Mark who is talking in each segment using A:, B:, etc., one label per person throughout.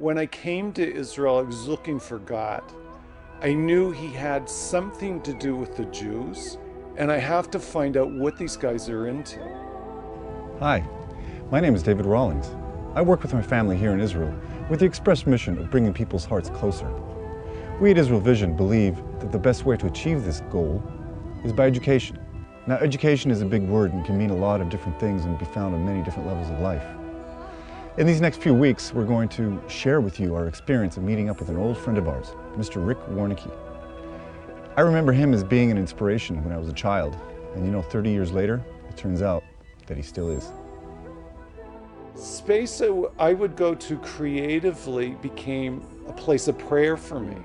A: When I came to Israel, I was looking for God. I knew he had something to do with the Jews, and I have to find out what these guys are into.
B: Hi, my name is David Rawlings. I work with my family here in Israel with the express mission of bringing people's hearts closer. We at Israel Vision believe that the best way to achieve this goal is by education. Now, education is a big word and can mean a lot of different things and be found on many different levels of life. In these next few weeks, we're going to share with you our experience of meeting up with an old friend of ours, Mr. Wienecke. I remember him as being an inspiration when I was a child, and 30 years later, it turns out that he still is.
A: Space I would go to creatively became a place of prayer for me,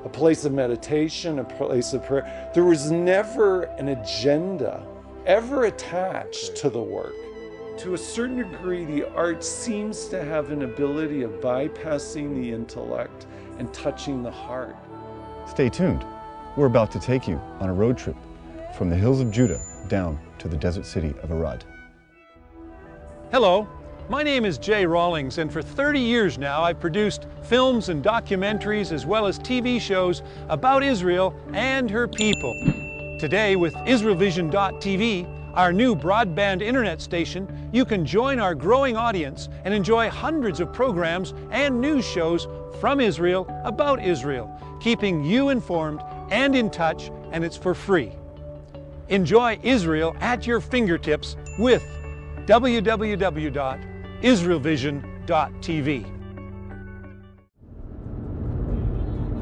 A: a place of meditation, a place of prayer. There was never an agenda ever attached to the work. To a certain degree, the art seems to have an ability of bypassing the intellect and touching the heart.
B: Stay tuned. We're about to take you on a road trip from the hills of Judah down to the desert city of Arad.
C: Hello, my name is Jay Rawlings, and for 30 years now I've produced films and documentaries as well as TV shows about Israel and her people. Today with IsraelVision.tv, our new broadband internet station, you can join our growing audience and enjoy hundreds of programs and news shows from Israel about Israel, keeping you informed and in touch, and it's for free. Enjoy Israel at your fingertips with www.israelvision.tv.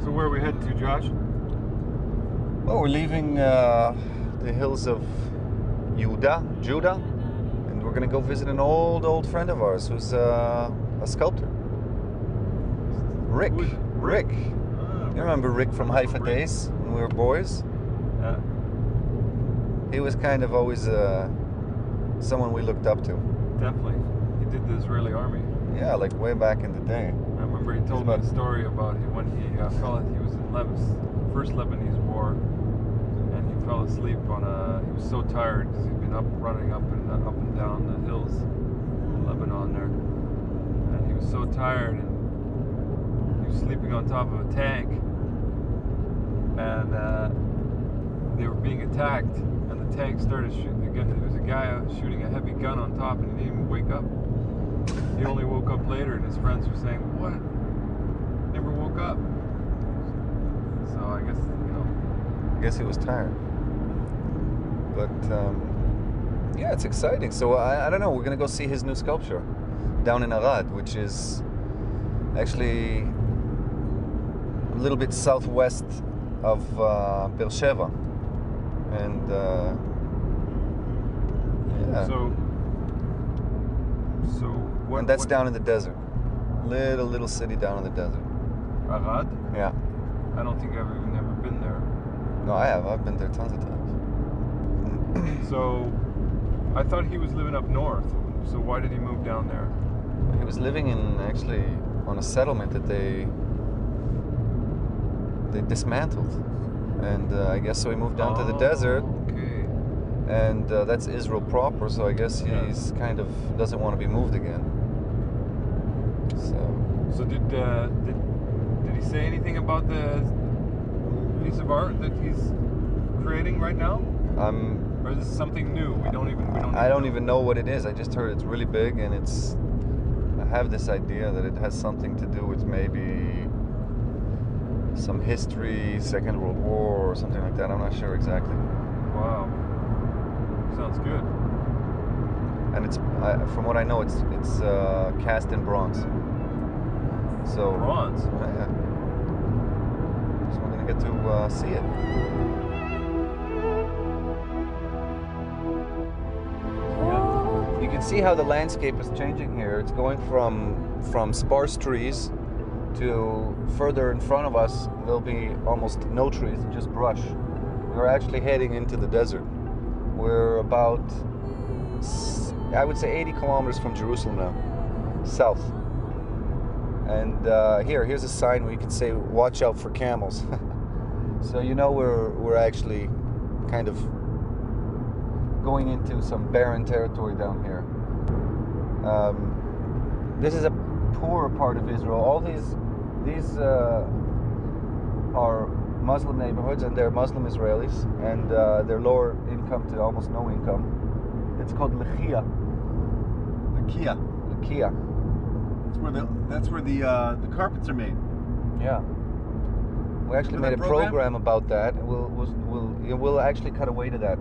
D: So where are we headed to, Josh?
E: Well, we're leaving the hills of Judah, and we're going to go visit an old friend of ours who's a sculptor. Rick. Rick. You remember Rick from Haifa days when we were boys?
D: Yeah.
E: He was kind of always someone we looked up to.
D: Definitely. He did the Israeli army.
E: Yeah, like way back in the day.
D: I remember he told me a story about when he fell. He was in first Lebanese war, and he fell asleep on he was so tired because he'd been running up and down the hills in Lebanon there, and he was so tired, and he was sleeping on top of a tank, and they were being attacked, and the tank started shooting. There was a guy shooting a heavy gun on top, and he didn't even wake up. He only woke up later, and his friends were saying, "What? Never woke up." So I guess
E: I guess he was tired. But yeah, it's exciting. So I don't know. We're gonna go see his new sculpture down in Arad, which is actually a little bit southwest of Beersheba, and yeah.
D: So what?
E: And that's down in the desert, little city down in the desert.
D: Arad?
E: Yeah.
D: I don't think I've even ever been there.
E: No, I have. I've been there tons of times.
D: So I thought he was living up north. So why did he move down there?
E: He was living actually on a settlement that they dismantled, and I guess so he moved down to the desert.
D: Okay.
E: And that's Israel proper, so I guess he's kind of doesn't want to be moved again.
D: So did he say anything about the piece of art that he's creating right now? Or is this something new? I
E: don't even know what it is. I just heard it's really big, and I have this idea that it has something to do with maybe some history, Second World War or something like that. I'm not sure exactly.
D: Wow. Sounds good.
E: And it's from what I know, it's cast in bronze. So
D: bronze.
E: Yeah. So we're gonna get to see it. You can see how the landscape is changing here. It's going from sparse trees to further in front of us. There'll be almost no trees, just brush. We're actually heading into the desert. We're about, I would say, 80 kilometers from Jerusalem now, south. And here's a sign where you can say, "Watch out for camels." So we're actually kind of going into some barren territory down here. This is a poorer part of Israel. All these are Muslim neighborhoods, and they're Muslim Israelis, and they're lower income to almost no income. It's called Lekia.
B: Kia.
E: Lekia.
B: That's where the carpets are made.
E: Yeah. We actually
B: Remember
E: made a
B: that program?
E: program about that. We'll actually cut away to that.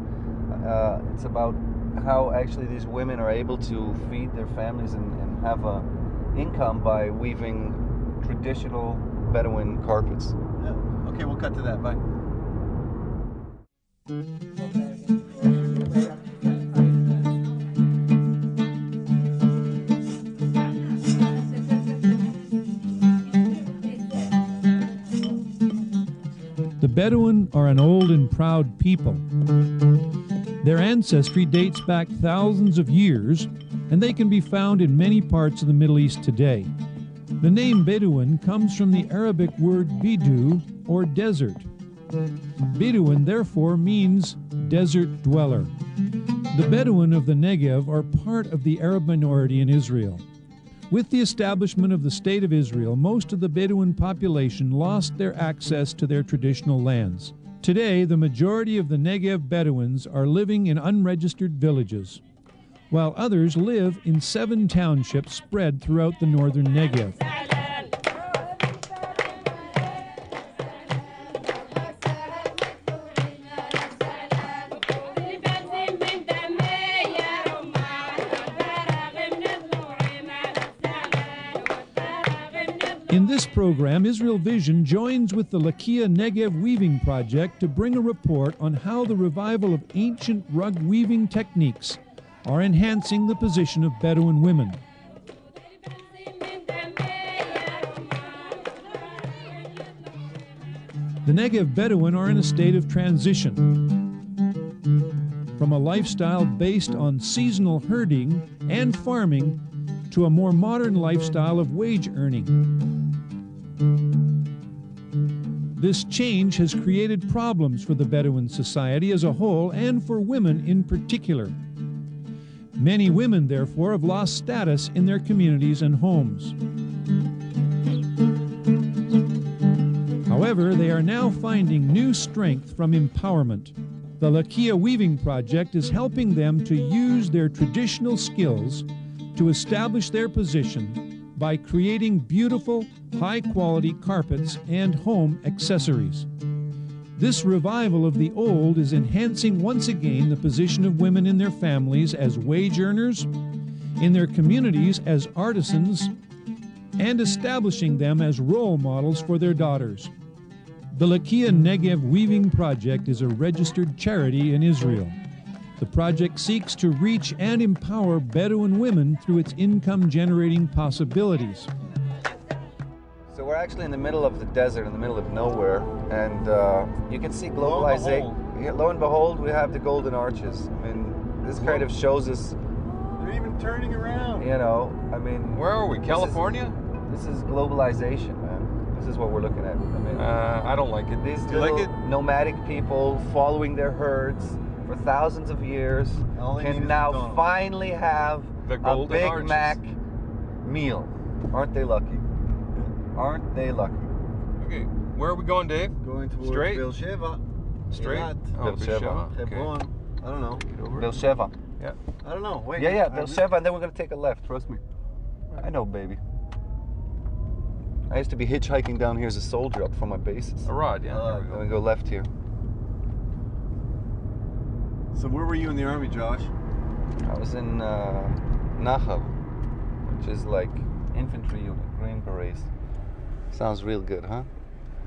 E: It's about how actually these women are able to feed their families and have a income by weaving traditional Bedouin carpets.
B: Yeah. Okay, we'll cut to that. Bye.
C: The Bedouin are an old and proud people. Their ancestry dates back thousands of years, and they can be found in many parts of the Middle East today. The name Bedouin comes from the Arabic word bidu, or desert. Bedouin therefore means desert dweller. The Bedouin of the Negev are part of the Arab minority in Israel. With the establishment of the State of Israel, most of the Bedouin population lost their access to their traditional lands. Today, the majority of the Negev Bedouins are living in unregistered villages, while others live in 7 townships spread throughout the northern Negev. In this program, Israel Vision joins with the Lakia Negev Weaving Project to bring a report on how the revival of ancient rug weaving techniques are enhancing the position of Bedouin women. The Negev Bedouin are in a state of transition from a lifestyle based on seasonal herding and farming to a more modern lifestyle of wage earning. This change has created problems for the Bedouin society as a whole and for women in particular. Many women, therefore, have lost status in their communities and homes. However, they are now finding new strength from empowerment. The Lakia Weaving Project is helping them to use their traditional skills to establish their position by creating beautiful, high-quality carpets and home accessories. This revival of the old is enhancing once again the position of women in their families as wage earners, in their communities as artisans, and establishing them as role models for their daughters. The Lakia Negev Weaving Project is a registered charity in Israel. The project seeks to reach and empower Bedouin women through its income-generating possibilities.
E: So we're actually in the middle of the desert, in the middle of nowhere, and you can see globalization. Yeah, lo and behold, we have the Golden Arches. I mean, this kind of shows us.
B: They're even turning around.
E: You know, I mean.
D: Where are we? California?
E: This is globalization, man. This is what we're looking at. I mean,
D: I don't like it.
E: These
D: Do you
E: little
D: like it?
E: nomadic people following their herds for thousands of years
B: All they need
E: can
B: is
E: now
B: McDonald's.
E: finally have
D: The
E: a
D: Golden
E: Big
D: Arches.
E: Mac meal. Aren't they lucky? Aren't they lucky?
D: Okay, where are we going, Dave?
B: Going towards
D: Straight?
B: Beersheba.
D: Straight?
B: Eilat,
D: Oh,
E: Beersheba.
D: Beersheba. Okay.
B: Hebron. I don't know.
E: Beersheba.
D: Yeah.
B: I don't know. Wait.
E: Yeah, Beersheba, and then we're gonna take a left. Trust me. I know, baby. I used to be hitchhiking down here as a soldier up from my bases.
D: Arad, yeah. There we
E: I'm
D: go.
E: gonna go left here.
B: So where were you in the army, Josh?
E: I was in Negev, which is like infantry unit, Green Berets. Sounds real good, huh?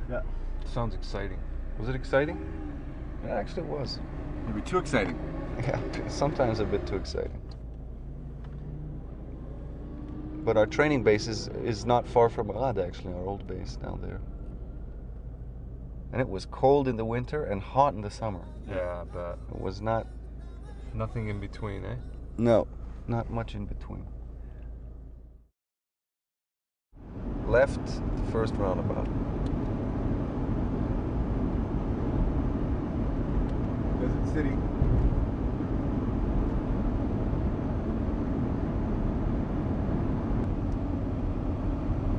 B: Yeah.
D: Sounds exciting. Was it exciting?
E: It actually was.
B: Maybe too exciting.
E: Yeah, sometimes a bit too exciting. But our training base is not far from Arad, actually, our old base down there. And it was cold in the winter and hot in the summer.
D: Yeah, but
E: It was not,
D: nothing in between, eh?
E: no, not much in between. Left, the first roundabout.
B: Desert City.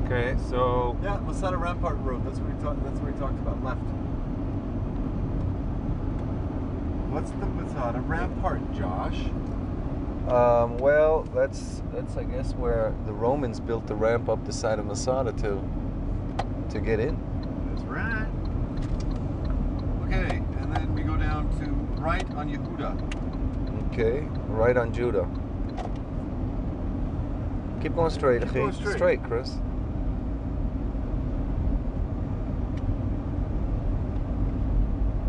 D: Okay, so
B: Yeah, Masada Rampart Road. That's what we talked about. Left. What's the Masada Rampart, Josh?
E: Well, that's I guess where the Romans built the ramp up the side of Masada to get in.
B: That's right. Okay, and then we go down to right on Yehuda.
E: Okay, right on Judah. Keep going straight,
B: Keep going straight.
E: Straight, Chris.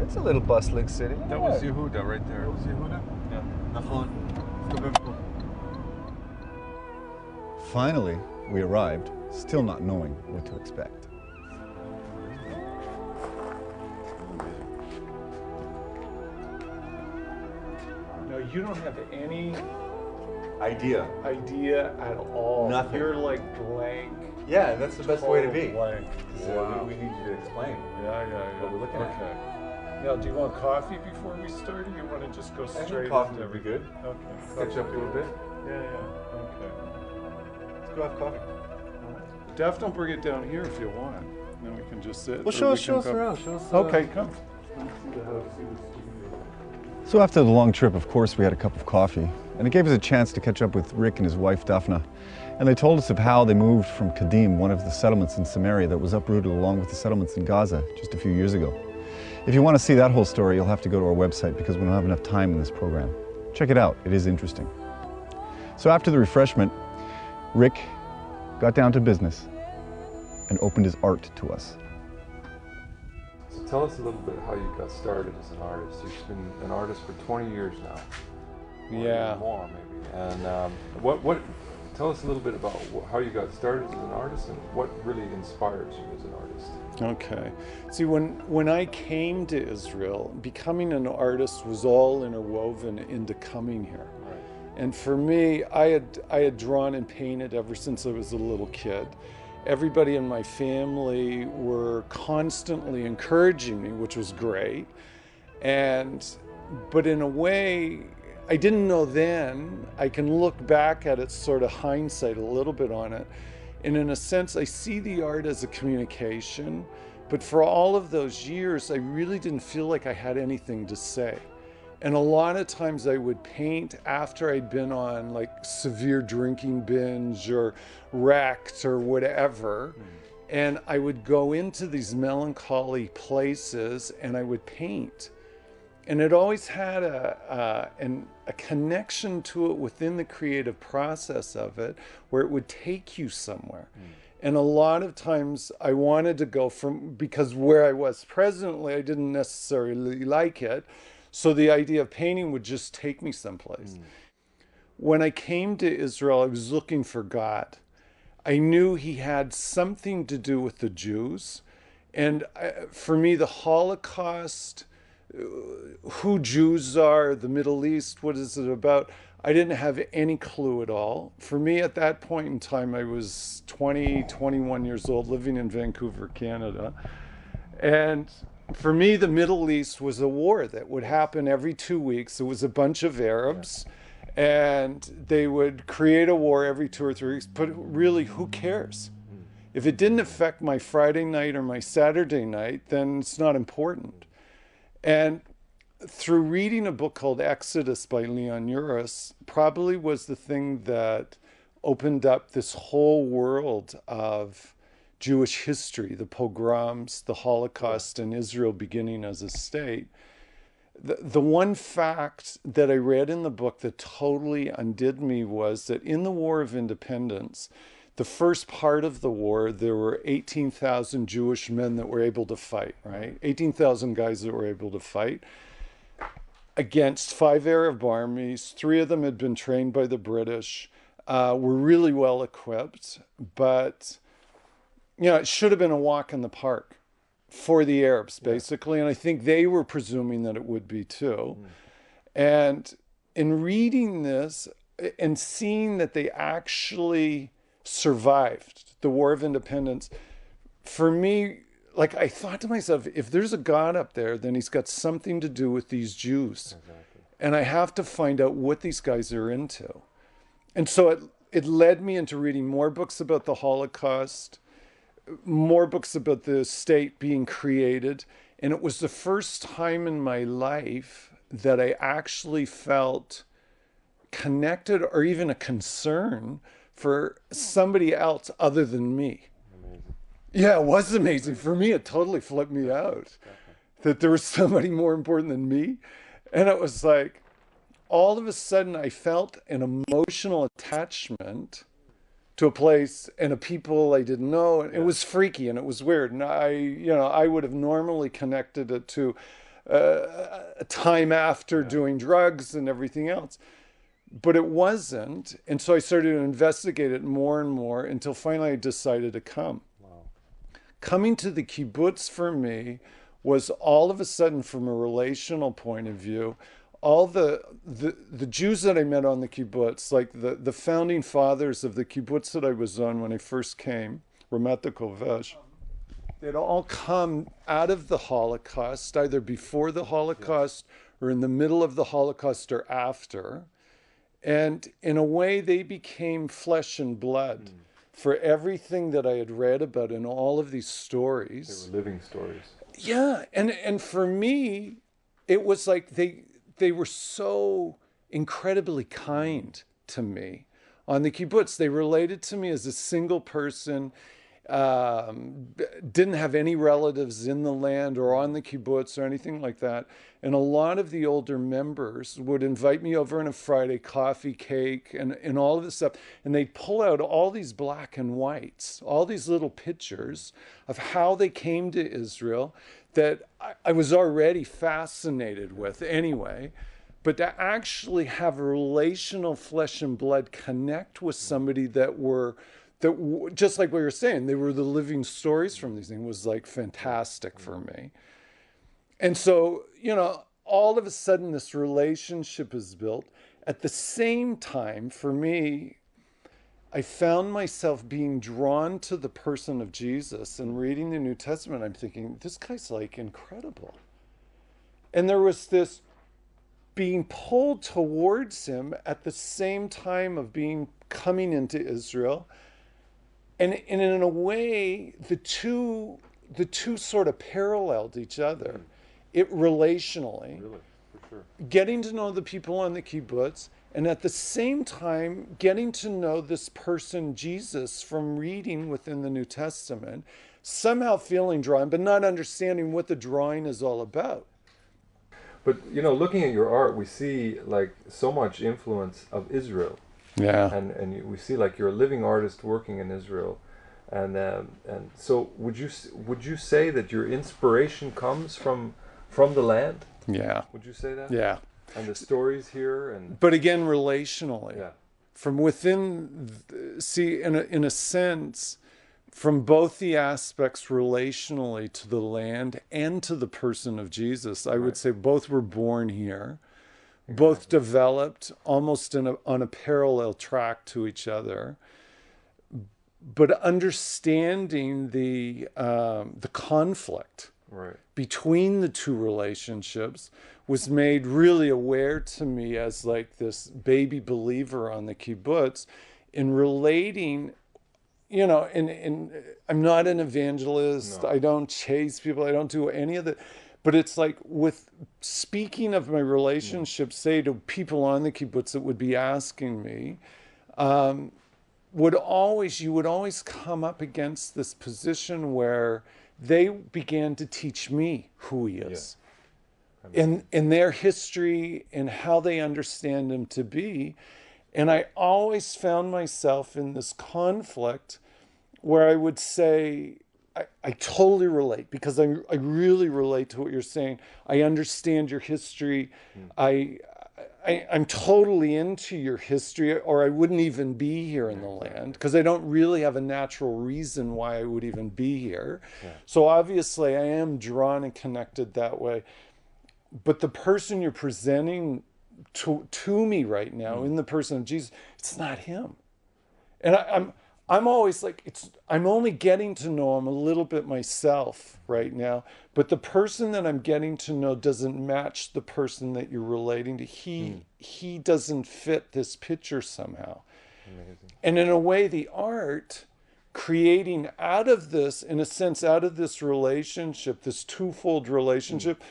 E: It's a little bustling city.
D: that was Yehuda right there.
B: That was Yehuda?
D: Yeah.
B: Nachon. Finally, we arrived, still not knowing what to expect.
A: No, you don't have any
B: Idea.
A: idea at all.
B: Nothing.
A: You're like blank.
B: Yeah, that's the best way to be.
A: Blank.
B: So we need you to explain.
A: Yeah.
B: What we're looking at.
A: Okay. Now, do you want coffee before we start, or you want to just go straight?
B: Coffee
A: into
B: would be
A: everything?
B: good.
A: Okay.
B: Catch up a little bit.
A: Yeah. Okay.
B: Let's go have coffee.
A: Def, don't bring it down here if you want. Then we can just sit.
B: Well,
A: or
B: show
A: we
B: us
A: can come-
B: around. Show us.
A: Okay, come.
B: So after the long trip, of course, we had a cup of coffee, and it gave us a chance to catch up with Rick and his wife Daphna. And they told us of how they moved from Kadim, one of the settlements in Samaria that was uprooted along with the settlements in Gaza just a few years ago. If you want to see that whole story, you'll have to go to our website because we don't have enough time in this program. Check it out, it is interesting. So after the refreshment, Rick got down to business and opened his art to us.
D: So tell us a little bit how you got started as an artist. You've been an artist for 20 years now. Or
A: Yeah.
D: even more maybe. And what? Tell us a little bit about how you got started as an artist and what really inspires you as an artist.
A: Okay. See, when I came to Israel, becoming an artist was all interwoven into coming here.
D: Right.
A: And for me, I had drawn and painted ever since I was a little kid. Everybody in my family were constantly encouraging me, which was great. But in a way, I didn't know then. I can look back at it, sort of hindsight a little bit on it. And in a sense, I see the art as a communication. But for all of those years, I really didn't feel like I had anything to say. And a lot of times I would paint after I'd been on like severe drinking binge or wrecked or whatever. And I would go into these melancholy places and I would paint. And it always had a connection to it within the creative process of it, where it would take you somewhere. And a lot of times I wanted to go because where I was presently, I didn't necessarily like it. So the idea of painting would just take me someplace. When I came to Israel, I was looking for God. I knew he had something to do with the Jews. And for me, the Holocaust, who Jews are, the Middle East, what is it about? I didn't have any clue at all. For me, at that point in time, I was 20, 21 years old, living in Vancouver, Canada. And for me, the Middle East was a war that would happen every 2 weeks. It was a bunch of Arabs, and they would create a war every 2 or 3 weeks. But really, who cares? If it didn't affect my Friday night or my Saturday night, then it's not important. And through reading a book called Exodus by Leon Uris, probably was the thing that opened up this whole world of Jewish history, the pogroms, the Holocaust, and Israel beginning as a state. The one fact that I read in the book that totally undid me was that in the War of Independence, the first part of the war, there were 18,000 Jewish men that were able to fight, right? 18,000 guys that were able to fight against 5 Arab armies. 3 of them had been trained by the British, were really well equipped, but it should have been a walk in the park for the Arabs, basically. And I think they were presuming that it would be too. And in reading this and seeing that they actually survived the War of Independence, for me, like, I thought to myself, if there's a God up there, then he's got something to do with these Jews. Exactly. And I have to find out what these guys are into. And so it led me into reading more books about the Holocaust, more books about the state being created. And it was the first time in my life that I actually felt connected or even a concern for somebody else other than me.
D: Amazing.
A: Yeah, it was amazing. For me, it totally flipped me out that there was somebody more important than me. And it was like, all of a sudden, I felt an emotional attachment to a place and a people I didn't know. And it was freaky and it was weird. And I would have normally connected it to a time after doing drugs and everything else. But it wasn't. And so I started to investigate it more and more until finally I decided to come.
D: Wow.
A: Coming to the kibbutz for me was all of a sudden, from a relational point of view, all the Jews that I met on the kibbutz, like the founding fathers of the kibbutz that I was on when I first came, Ramat Kovesh, they'd all come out of the Holocaust, either before the Holocaust or in the middle of the Holocaust or after. And in a way, they became flesh and blood for everything that I had read about in all of these stories.
D: They were living stories.
A: Yeah, and for me, it was like they were so incredibly kind to me on the kibbutz. They related to me as a single person, didn't have any relatives in the land or on the kibbutz or anything like that. And a lot of the older members would invite me over on a Friday, coffee, cake, and all of this stuff. And they'd pull out all these black and whites, all these little pictures of how they came to Israel that I was already fascinated with anyway. But to actually have a relational flesh and blood connect with somebody that just like what you're saying, they were the living stories from these things, was like fantastic for me. And so, all of a sudden this relationship is built. At the same time, for me, I found myself being drawn to the person of Jesus and reading the New Testament. I'm thinking, this guy's like incredible. And there was this being pulled towards him at the same time of coming into Israel. And in a way, the two sort of paralleled each other, relationally.
D: Really, for sure.
A: Getting to know the people on the kibbutz, and at the same time, getting to know this person, Jesus, from reading within the New Testament, somehow feeling drawn, but not understanding what the drawing is all about.
D: But, looking at your art, we see like so much influence of Israel.
A: Yeah.
D: And we see like you're a living artist working in Israel, and so would you say that your inspiration comes from the land?
A: Yeah.
D: Would you say that?
A: Yeah.
D: And the stories here,
A: but again, relationally.
D: Yeah.
A: From within, in a sense, from both the aspects relationally to the land and to the person of Jesus, I would say both were born here. Both developed almost on a parallel track to each other, but understanding the conflict between the two relationships was made really aware to me as like this baby believer on the kibbutz in relating. And I'm not an evangelist. No. I don't chase people. I don't do any of that. But it's like with speaking of my relationship, say to people on the kibbutz that would be asking me, you would always come up against this position where they began to teach me who he is, in their history and how they understand him to be. And I always found myself in this conflict where I would say, I totally relate, because I really relate to what you're saying. I understand your history. I'm totally into your history, or I wouldn't even be here in the land, because I don't really have a natural reason why I would even be here. Yeah. So obviously I am drawn and connected that way. But the person you're presenting to me right now, in the person of Jesus, it's not him. And I'm always like, I'm only getting to know him a little bit myself right now, but the person that I'm getting to know doesn't match the person that you're relating to. He doesn't fit this picture somehow. Amazing. And in a way, the art creating out of this, in a sense, out of this relationship, this twofold relationship,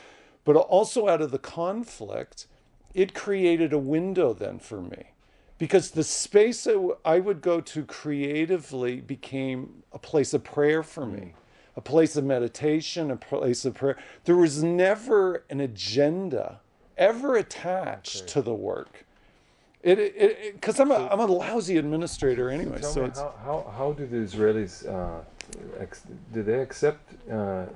A: but also out of the conflict, it created a window then for me. Because the space I would go to creatively became a place of prayer for me, a place of meditation, a place of prayer. There was never an agenda ever attached to the work. Because I'm a lousy administrator anyway.
D: Tell
A: So
D: me,
A: it's,
D: how do the Israelis did they accept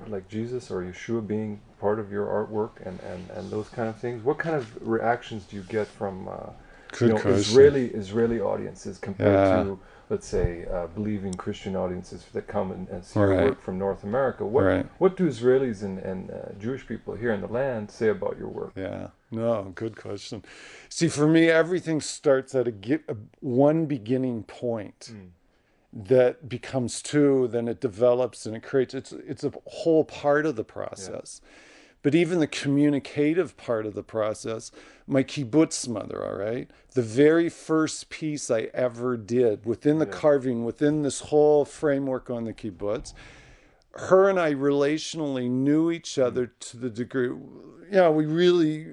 D: like Jesus or Yeshua being part of your artwork and those kind of things? What kind of reactions do you get from Israeli audiences compared to, let's say, believing Christian audiences that come and see your work from North America? What do Israelis and Jewish people here in the land say about your work?
A: Yeah, no, good question. See, for me, everything starts at one beginning point that becomes two, then it develops and it creates. It's a whole part of the process. Yeah. But even the communicative part of the process, my kibbutz mother, all right, the very first piece I ever did within the carving, within this whole framework on the kibbutz, her and I relationally knew each other to the degree, we really,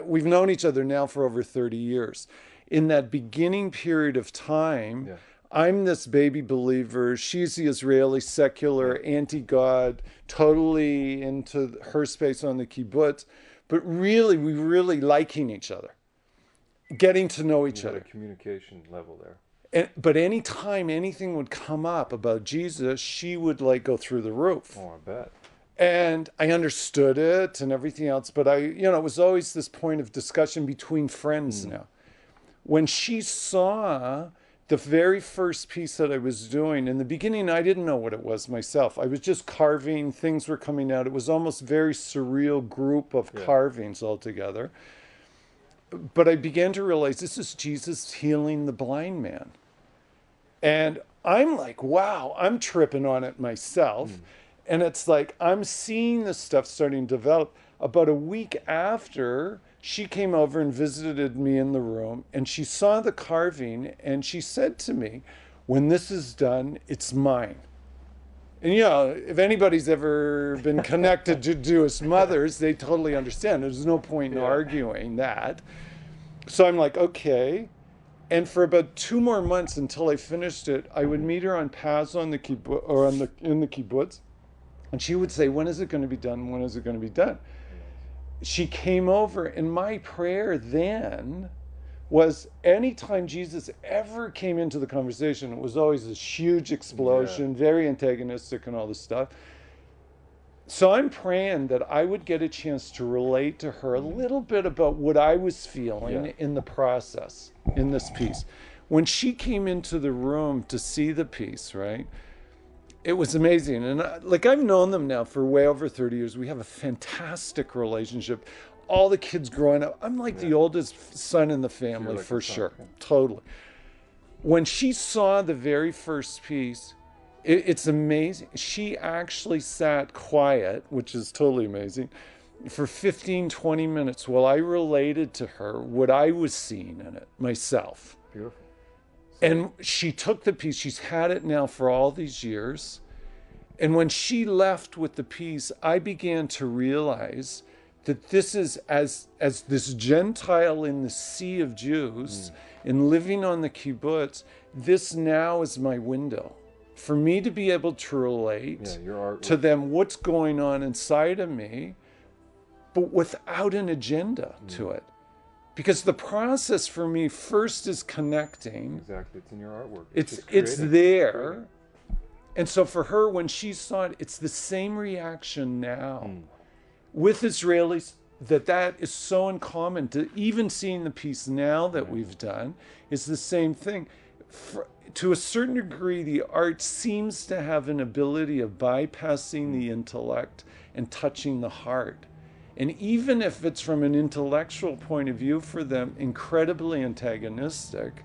A: we've known each other now for over 30 years. In that beginning period of time, I'm this baby believer. She's the Israeli secular anti-God, totally into her space on the kibbutz. But really, we really liking each other, getting to know each other.
D: A communication level there.
A: But anytime anything would come up about Jesus, she would go through the roof.
D: Oh, I bet.
A: And I understood it and everything else. But it was always this point of discussion between friends now. When she saw the very first piece that I was doing, in the beginning, I didn't know what it was myself. I was just carving, things were coming out. It was almost very surreal group of carvings all together. But I began to realize this is Jesus healing the blind man. And I'm like, wow, I'm tripping on it myself. And it's like, I'm seeing this stuff starting to develop. About a week after, she came over and visited me in the room, and she saw the carving, and she said to me, when this is done, it's mine. And if anybody's ever been connected to Jewish mothers, they totally understand. There's no point in arguing that. So I'm like, okay. And for about 2 more months until I finished it, I would meet her on Paz on the kibbutz, or in the kibbutz, and she would say, when is it going to be done? When is it going to be done? She came over, and my prayer then was anytime Jesus ever came into the conversation, it was always this huge explosion, very antagonistic and all this stuff. So I'm praying that I would get a chance to relate to her a little bit about what I was feeling in the process, in this piece. When she came into the room to see the piece, right? It was amazing. And I've known them now for way over 30 years. We have a fantastic relationship. All the kids growing up. I'm like the oldest son in the family for sure. Totally. When she saw the very first piece, it's amazing. She actually sat quiet, which is totally amazing, for 15, 20 minutes while I related to her what I was seeing in it myself.
D: Beautiful.
A: And she took the piece. She's had it now for all these years. And when she left with the piece, I began to realize that this is, as this Gentile in the sea of Jews and living on the kibbutz, this now is my window. For me to be able to relate to them what's going on inside of me, but without an agenda to it. Because the process for me first is connecting.
D: Exactly, it's in your artwork.
A: It's there. And so for her, when she saw it, it's the same reaction now. With Israelis, that is so uncommon. To even seeing the piece now that we've done is the same thing. To a certain degree, the art seems to have an ability of bypassing the intellect and touching the heart. And even if it's from an intellectual point of view for them, incredibly antagonistic,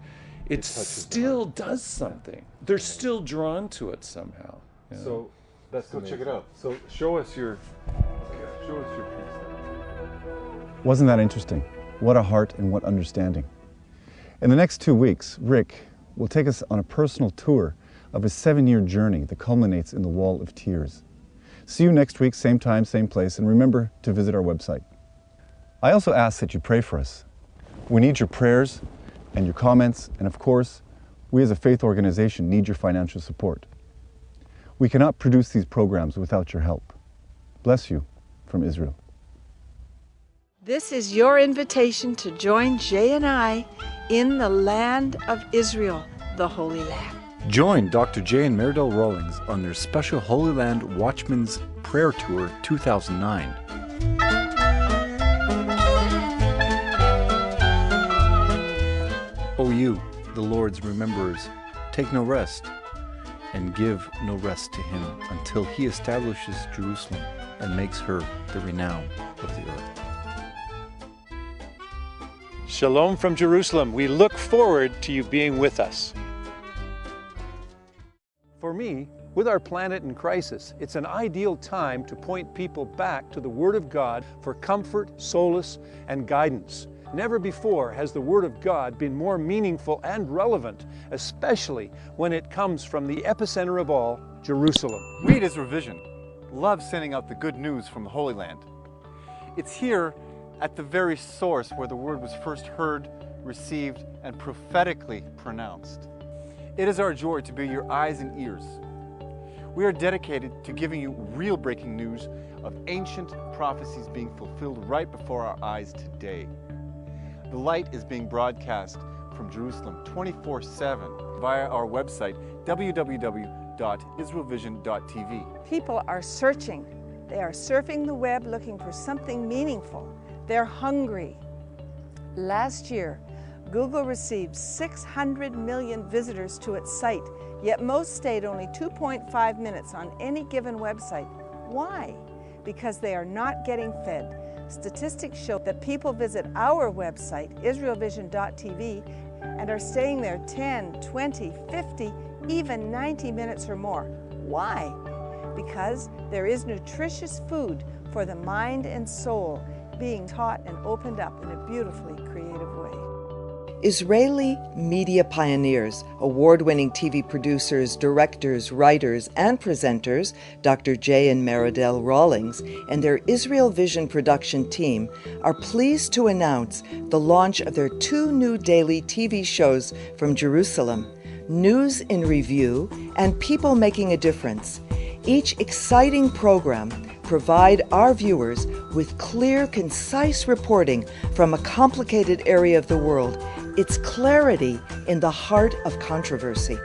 A: it still does something. They're still drawn to it somehow.
D: So let's
E: go check it out.
D: So show us your piece.
B: Wasn't that interesting? What a heart and what understanding. In the next 2 weeks, Rick will take us on a personal tour of a 7-year journey that culminates in the Wall of Tears. See you next week, same time, same place, and remember to visit our website. I also ask that you pray for us. We need your prayers and your comments, and of course, we as a faith organization need your financial support. We cannot produce these programs without your help. Bless you from Israel.
F: This is your invitation to join Jay and I in the land of Israel, the Holy Land.
G: Join Dr. Jay and Meredell Rawlings on their special Holy Land Watchman's Prayer Tour 2009. O you, the Lord's rememberers, take no rest, and give no rest to him until he establishes Jerusalem and makes her the renown of the earth.
C: Shalom from Jerusalem. We look forward to you being with us. For me, with our planet in crisis, it's an ideal time to point people back to the Word of God for comfort, solace, and guidance. Never before has the Word of God been more meaningful and relevant, especially when it comes from the epicenter of all, Jerusalem.
B: We at Israel Vision love sending out the good news from the Holy Land. It's here at the very source where the Word was first heard, received, and prophetically pronounced. It is our joy to be your eyes and ears. We are dedicated to giving you real breaking news of ancient prophecies being fulfilled right before our eyes today. The light is being broadcast from Jerusalem 24/7 via our website, www.israelvision.tv.
F: People are searching. They are surfing the web looking for something meaningful. They're hungry. Last year, Google received 600 million visitors to its site, yet most stayed only 2.5 minutes on any given website. Why? Because they are not getting fed. Statistics show that people visit our website, israelvision.tv, and are staying there 10, 20, 50, even 90 minutes or more. Why? Because there is nutritious food for the mind and soul being taught and opened up in a beautifully creative way.
H: Israeli media pioneers, award-winning TV producers, directors, writers, and presenters, Dr. Jay and Meredell Rawlings, and their Israel Vision production team are pleased to announce the launch of their 2 new daily TV shows from Jerusalem, News in Review and People Making a Difference. Each exciting program provide our viewers with clear, concise reporting from a complicated area of the world. It's clarity in the heart of controversy.